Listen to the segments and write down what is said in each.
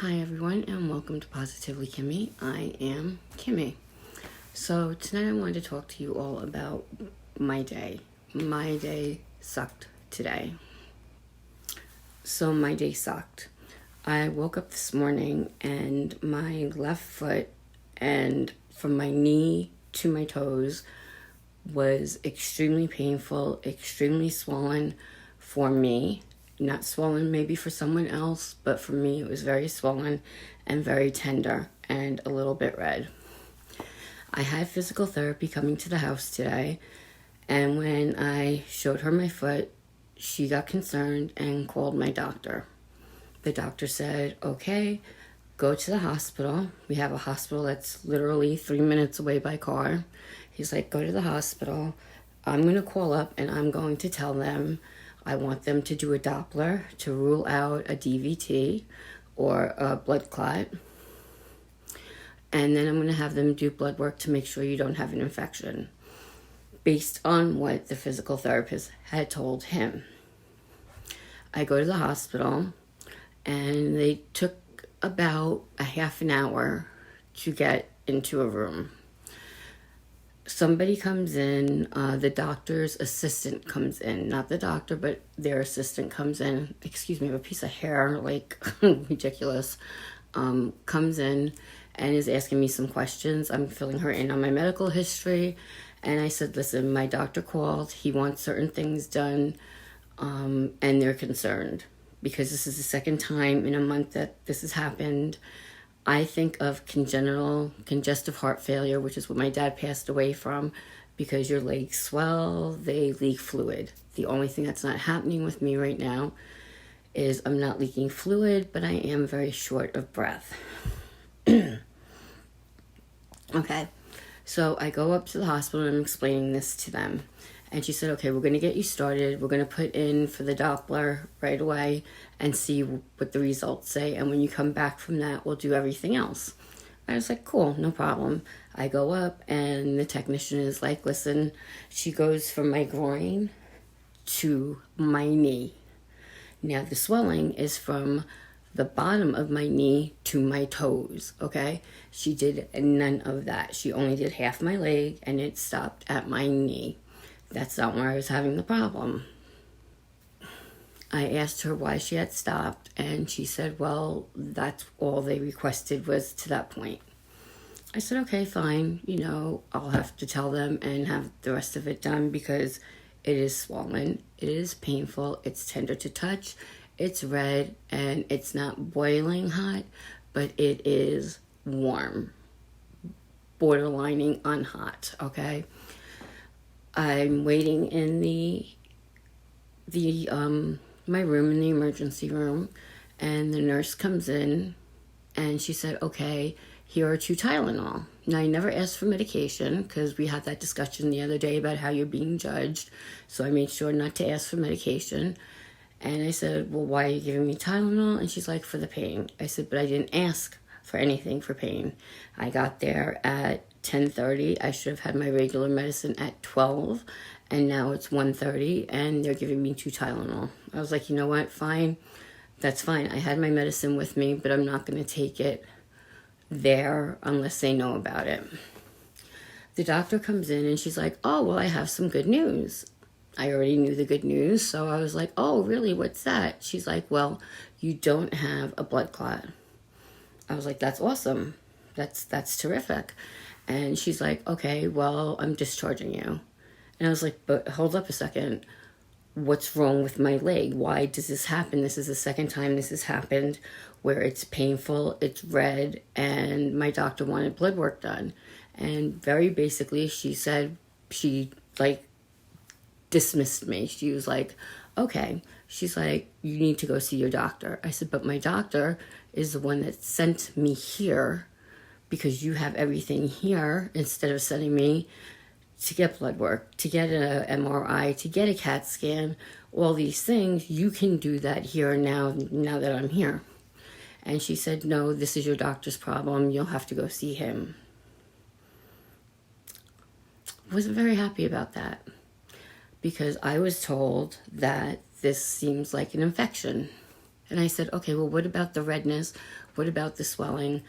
Hi everyone and welcome to Positively Kimmy. I am Kimmy. So tonight I wanted to talk to you all about my day. My day sucked today. So my day sucked. I woke up this morning and my left foot and from my knee to my toes was extremely painful, extremely swollen for me. Not swollen maybe for someone else, but for me it was very swollen and very tender and a little bit red. I had physical therapy coming to the house today, and when I showed her my foot, she got concerned and called my doctor. The doctor said, okay, go to the hospital. We have a hospital that's literally 3 minutes away by car. He's like, go to the hospital. I'm going to call up and I'm going to tell them I want them to do a Doppler to rule out a DVT or a blood clot. And then I'm going to have them do blood work to make sure you don't have an infection, based on what the physical therapist had told him. I go to the hospital, and they took about a half an hour to get into a room. Somebody comes in, the doctor's assistant comes in, not the doctor, but their assistant comes in, excuse me, a piece of hair, like ridiculous, comes in and is asking me some questions. I'm filling her in on my medical history, and I said, listen, my doctor called, he wants certain things done, and they're concerned, because this is the second time in a month that this has happened. I think of congenital congestive heart failure, which is what my dad passed away from, because your legs swell, they leak fluid. The only thing that's not happening with me right now is I'm not leaking fluid, but I am very short of breath. Okay, so I go up to the hospital and I'm explaining this to them. And she said, okay, we're going to get you started. We're going to put in for the Doppler right away and see what the results say. And when you come back from that, we'll do everything else. I was like, cool, no problem. I go up and the technician is like, listen, she goes from my groin to my knee. Now the swelling is from the bottom of my knee to my toes, okay? She did none of that. She only did half my leg and it stopped at my knee. That's not where I was having the problem. I asked her why she had stopped, and she said, well, that's all they requested was to that point. I said, okay, fine. I'll have to tell them and have the rest of it done because it is swollen, it is painful, it's tender to touch, it's red, and it's not boiling hot, but it is warm, borderlining on hot, okay? I'm waiting in my room, in the emergency room, and the nurse comes in and she said, okay, here are 2 Tylenol. Now, I never asked for medication because we had that discussion the other day about how you're being judged, so I made sure not to ask for medication. And I said, well, why are you giving me Tylenol? And she's like, for the pain. I said, but I didn't ask for anything for pain. I got there at 10:30. I should have had my regular medicine at 12, and now it's 1:30, and they're giving me 2 Tylenol. I was like, you know what? Fine. That's fine. I had my medicine with me, but I'm not going to take it there unless they know about it. The doctor comes in, and she's like, oh, well, I have some good news. I already knew the good news, so I was like, oh, really? What's that? She's like, well, you don't have a blood clot. I was like, that's awesome. That's terrific. And she's like, okay, well, I'm discharging you. And I was like, but hold up a second. What's wrong with my leg? Why does this happen? This is the second time this has happened where it's painful, it's red, and my doctor wanted blood work done. And very basically, she said, she dismissed me. She was like, okay. She's like, you need to go see your doctor. I said, but my doctor is the one that sent me here because you have everything here instead of sending me to get blood work, to get an MRI, to get a CAT scan, all these things. You can do that here now that I'm here. And she said, no, this is your doctor's problem. You'll have to go see him. Wasn't very happy about that because I was told that this seems like an infection. And I said, okay, well, what about the redness? What about the swelling?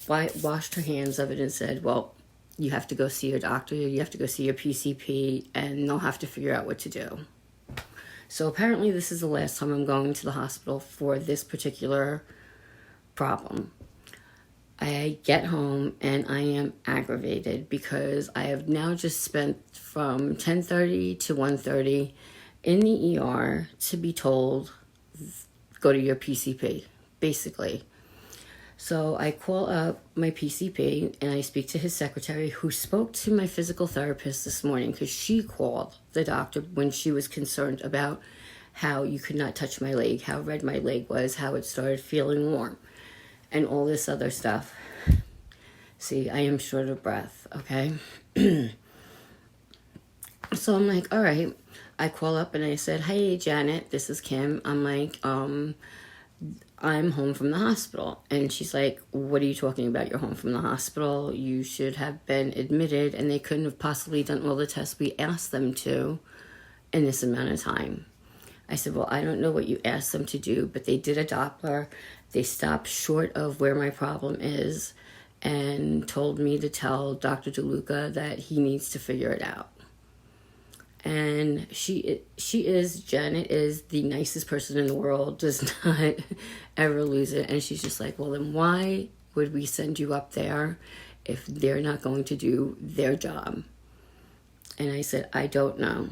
Washed her hands of it and said, well, you have to go see your doctor, you have to go see your PCP, and they'll have to figure out what to do. So apparently this is the last time I'm going to the hospital for this particular problem. I get home and I am aggravated because I have now just spent from 10:30 to 1:30 in the ER to be told, go to your PCP, basically. So I call up my PCP and I speak to his secretary, who spoke to my physical therapist this morning because she called the doctor when she was concerned about how you could not touch my leg, how red my leg was, how it started feeling warm, and all this other stuff. See, I am short of breath, okay? So I'm like, all right. I call up and I said, hey, Janet, this is Kim. I'm like, I'm home from the hospital. And she's like, what are you talking about? You're home from the hospital. You should have been admitted, and they couldn't have possibly done all the tests we asked them to in this amount of time. I said, well, I don't know what you asked them to do, but they did a Doppler. They stopped short of where my problem is and told me to tell Dr. DeLuca that he needs to figure it out. And Janet is the nicest person in the world, does not ever lose it. And she's just like, well, then why would we send you up there if they're not going to do their job? And I said, I don't know.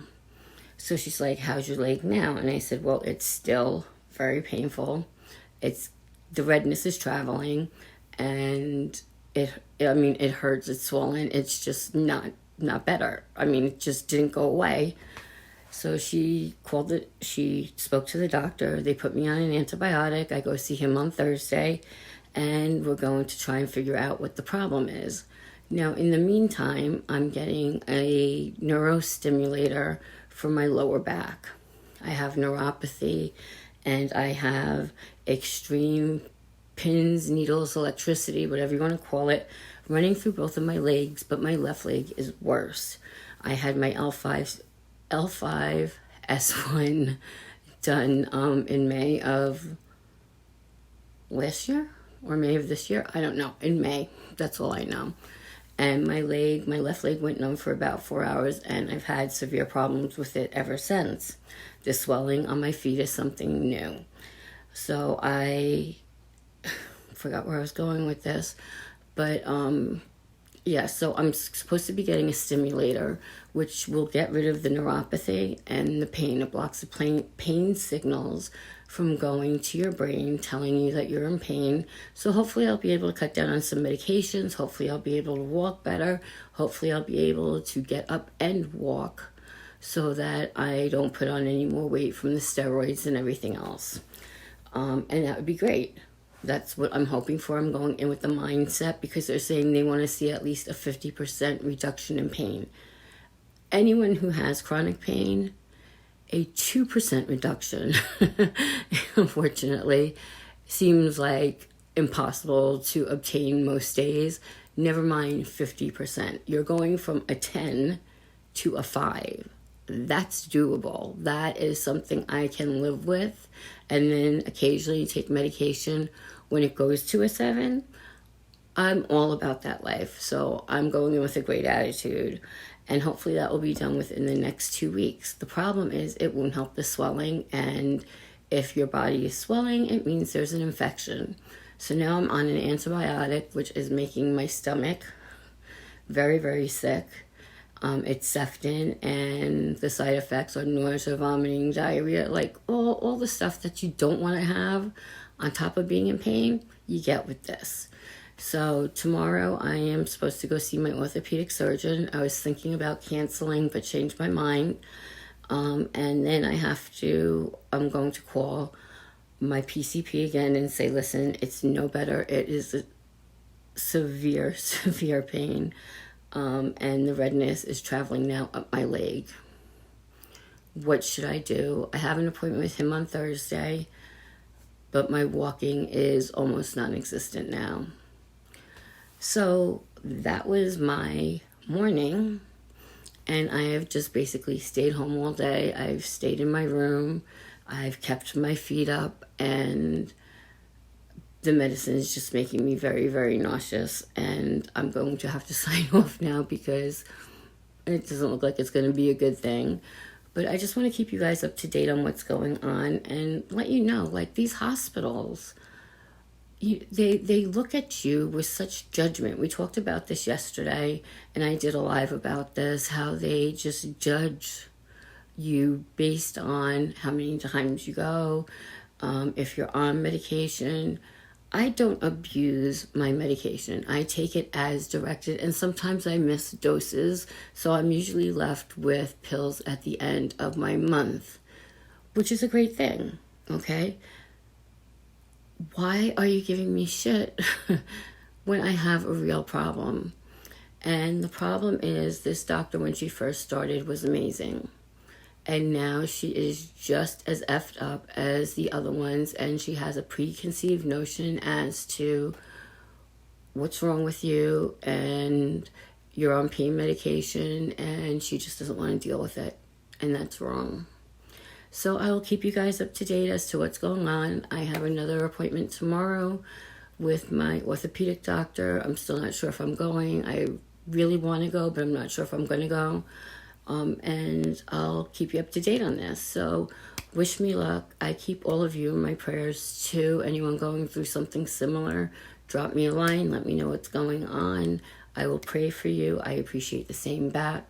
So she's like, how's your leg now? And I said, well, it's still very painful. The redness is traveling, and it hurts, it's swollen. It's just not better. It just didn't go away. So she spoke to the doctor. They put me on an antibiotic. I go see him on Thursday, and we're going to try and figure out what the problem is. Now, in the meantime, I'm getting a neurostimulator for my lower back. I have neuropathy, and I have extreme pins, needles, electricity, whatever you want to call it, running through both of my legs, but my left leg is worse. I had my L5 S1 done in May of last year or May of this year. I don't know. In May. That's all I know. And my left leg went numb for about 4 hours, and I've had severe problems with it ever since. The swelling on my feet is something new. So I forgot where I was going with this. But, so I'm supposed to be getting a stimulator, which will get rid of the neuropathy and the pain. It blocks the pain signals from going to your brain, telling you that you're in pain. So hopefully I'll be able to cut down on some medications. Hopefully I'll be able to walk better. Hopefully I'll be able to get up and walk so that I don't put on any more weight from the steroids and everything else. And that would be great. That's what I'm hoping for. I'm going in with the mindset because they're saying they want to see at least a 50% reduction in pain. Anyone who has chronic pain, a 2% reduction, unfortunately, seems like impossible to obtain most days. Never mind 50%. You're going from a 10 to a 5. That's doable. That is something I can live with. And then occasionally take medication when it goes to a 7. I'm all about that life. So I'm going in with a great attitude. And hopefully that will be done within the next 2 weeks. The problem is it won't help the swelling. And if your body is swelling, it means there's an infection. So now I'm on an antibiotic, which is making my stomach very, very sick. It's Ceftin, and the side effects are nausea, vomiting, diarrhea, like all the stuff that you don't want to have on top of being in pain, you get with this. So tomorrow I am supposed to go see my orthopedic surgeon. I was thinking about canceling, but changed my mind. And then I'm going to call my PCP again and say, listen, it's no better. It is a severe, severe pain. And the redness is traveling now up my leg. What should I do? I have an appointment with him on Thursday, but my walking is almost non-existent now. So that was my morning, and I have just basically stayed home all day. I've stayed in my room. I've kept my feet up, and the medicine is just making me very, very nauseous, and I'm going to have to sign off now because it doesn't look like it's going to be a good thing. But I just want to keep you guys up to date on what's going on and let you know, like, these hospitals, they look at you with such judgment. We talked about this yesterday, and I did a live about this, how they just judge you based on how many times you go, if you're on medication. I don't abuse my medication. I take it as directed, and sometimes I miss doses, so I'm usually left with pills at the end of my month, which is a great thing, okay? Why are you giving me shit when I have a real problem? And the problem is, this doctor, when she first started, was amazing. And now she is just as effed up as the other ones, and she has a preconceived notion as to what's wrong with you, and you're on pain medication, and she just doesn't want to deal with it, and that's wrong. So I will keep you guys up to date as to what's going on. I have another appointment tomorrow with my orthopedic doctor. I'm still not sure if I'm going. I really want to go, but I'm not sure if I'm going to go. And I'll keep you up to date on this. So wish me luck. I keep all of you in my prayers too. Anyone going through something similar, drop me a line. Let me know what's going on. I will pray for you. I appreciate the same back.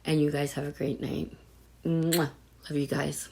And you guys have a great night. Mwah. Love you guys.